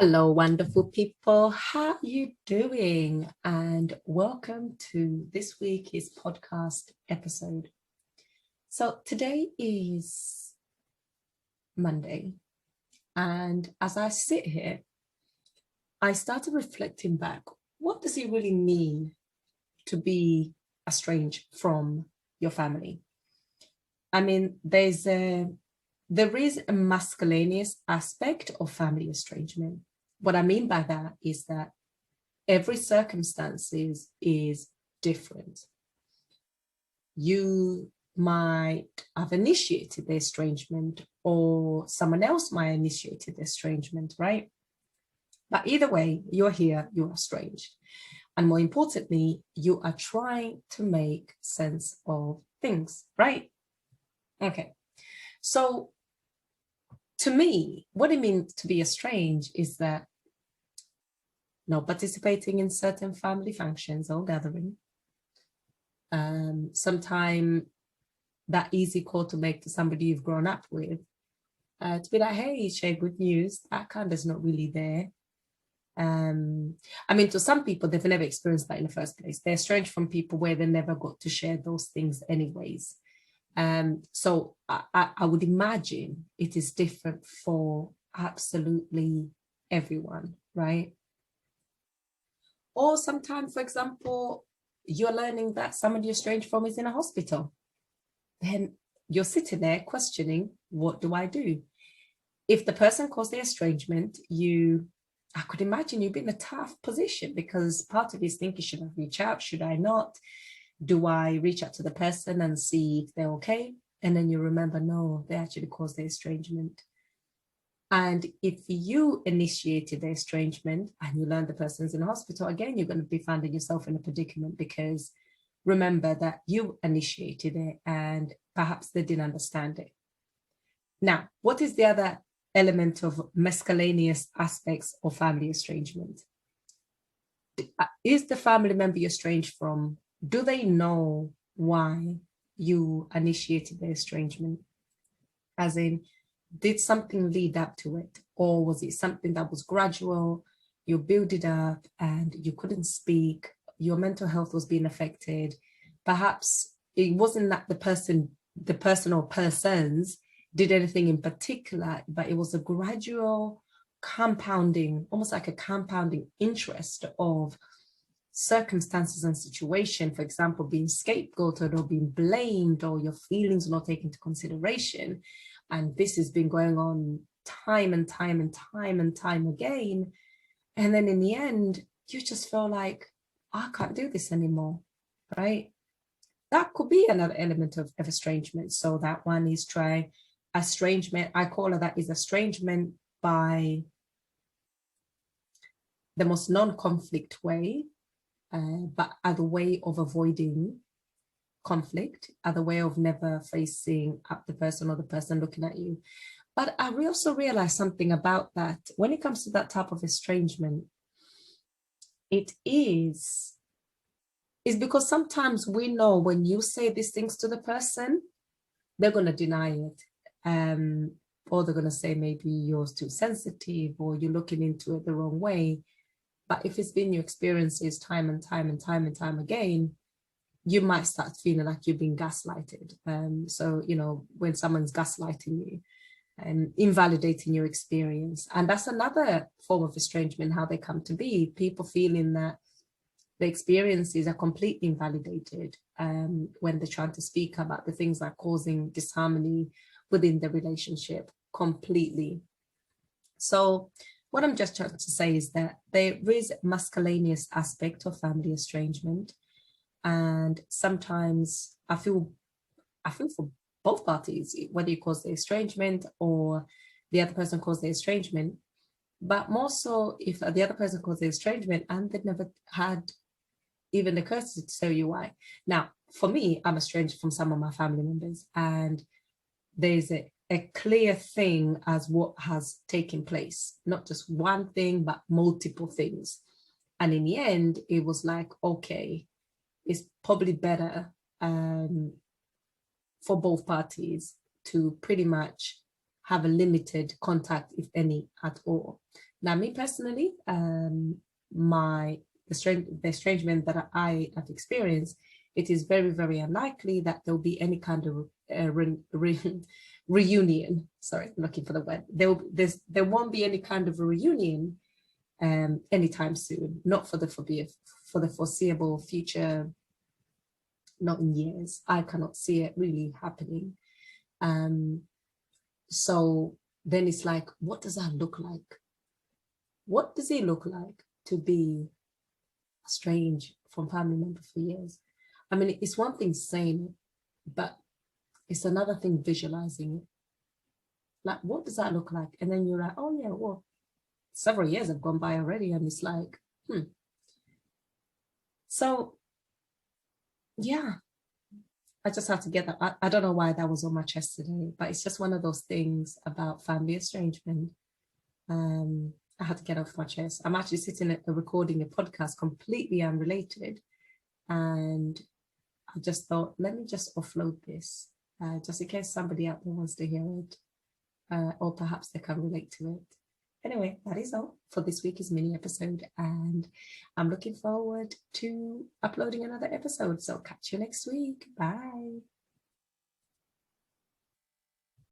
Hello, wonderful people. How you doing? And welcome to this week's podcast episode. So today is Monday, and as I sit here, I started reflecting back. What does it really mean to be estranged from your family? I mean, there is a miscellaneous aspect of family estrangement. What I mean by that is that every circumstance is different. You might have initiated the estrangement, or someone else might have initiated the estrangement, right? But either way, you're here, you're estranged. And more importantly, you are trying to make sense of things, right? Okay. So to me, what it means to be estranged is that not participating in certain family functions or gathering. Sometimes that easy call to make to somebody you've grown up with, to be like, hey, share good news. That kind is not really there. I mean, to some people, they've never experienced that in the first place. They're estranged from people where they never got to share those things anyways. So I would imagine it is different for absolutely everyone, right? Or sometimes, for example, you're learning that somebody you're estranged from is in a hospital. Then you're sitting there questioning, what do I do? If the person caused the estrangement, I could imagine you'd be in a tough position because part of you is thinking, should I reach out? Should I not? Do I reach out to the person and see if they're okay? And then you remember, no, they actually caused the estrangement. And if you initiated the estrangement and you learn the person's in hospital, again, you're going to be finding yourself in a predicament because remember that you initiated it and perhaps they didn't understand it. Now, what is the other element of miscellaneous aspects of family estrangement? Is the family member you're estranged from, do they know why you initiated the estrangement? As in, did something lead up to it? Or was it something that was gradual? You build it up and you couldn't speak, your mental health was being affected. Perhaps it wasn't that the person or persons did anything in particular, but it was a gradual compounding, almost like a compounding interest of circumstances and situation, for example, being scapegoated or being blamed, or your feelings not taken into consideration. And this has been going on time and time and time and time again. And then in the end, you just feel like, I can't do this anymore, right? That could be another element of estrangement. So that one is estrangement. I call it that is estrangement by the most non-conflict way, but as a way of avoiding conflict, as a way of never facing up the person or the person looking at you. But I also realized something about that. When it comes to that type of estrangement, it is because sometimes we know when you say these things to the person, they're going to deny it. Or they're going to say maybe you're too sensitive or you're looking into it the wrong way. But if it's been your experiences time and time and time and time again, you might start feeling like you're being gaslighted. So, when someone's gaslighting you and invalidating your experience. And that's another form of estrangement, how they come to be. People feeling that the experiences are completely invalidated when they're trying to speak about the things that are causing disharmony within the relationship completely. So what I'm just trying to say is that there is a miscellaneous aspect of family estrangement. And sometimes I feel for both parties, whether you cause the estrangement or the other person caused the estrangement, but more so if the other person caused the estrangement and they've never had even the courtesy to tell you why. Now, for me, I'm estranged from some of my family members, and there's a clear thing as what has taken place, not just one thing, but multiple things. And in the end, it was like, okay, it's probably better for both parties to pretty much have a limited contact, if any, at all. Now, me personally, the estrangement that I have experienced, it is very, very unlikely that there'll be any kind of reunion. Sorry, I'm looking for the word. There won't be any kind of a reunion anytime soon, not for the foreseeable future, not in years. I cannot see it really happening. So then it's like, what does that look like? What does it look like to be estranged from family member for years? I mean, it's one thing saying it, but it's another thing visualizing it. Like, what does that look like? And then you're like, oh yeah, well, several years have gone by already, and it's like, So yeah, I just have to get that. I don't know why that was on my chest today, but it's just one of those things about family estrangement. I had to get off my chest. I'm actually sitting at recording a podcast completely unrelated, and I just thought, let me just offload this, just in case somebody out there wants to hear it, or perhaps they can relate to it. Anyway, that is all for this week's mini episode, and I'm looking forward to uploading another episode. So catch you next week. Bye.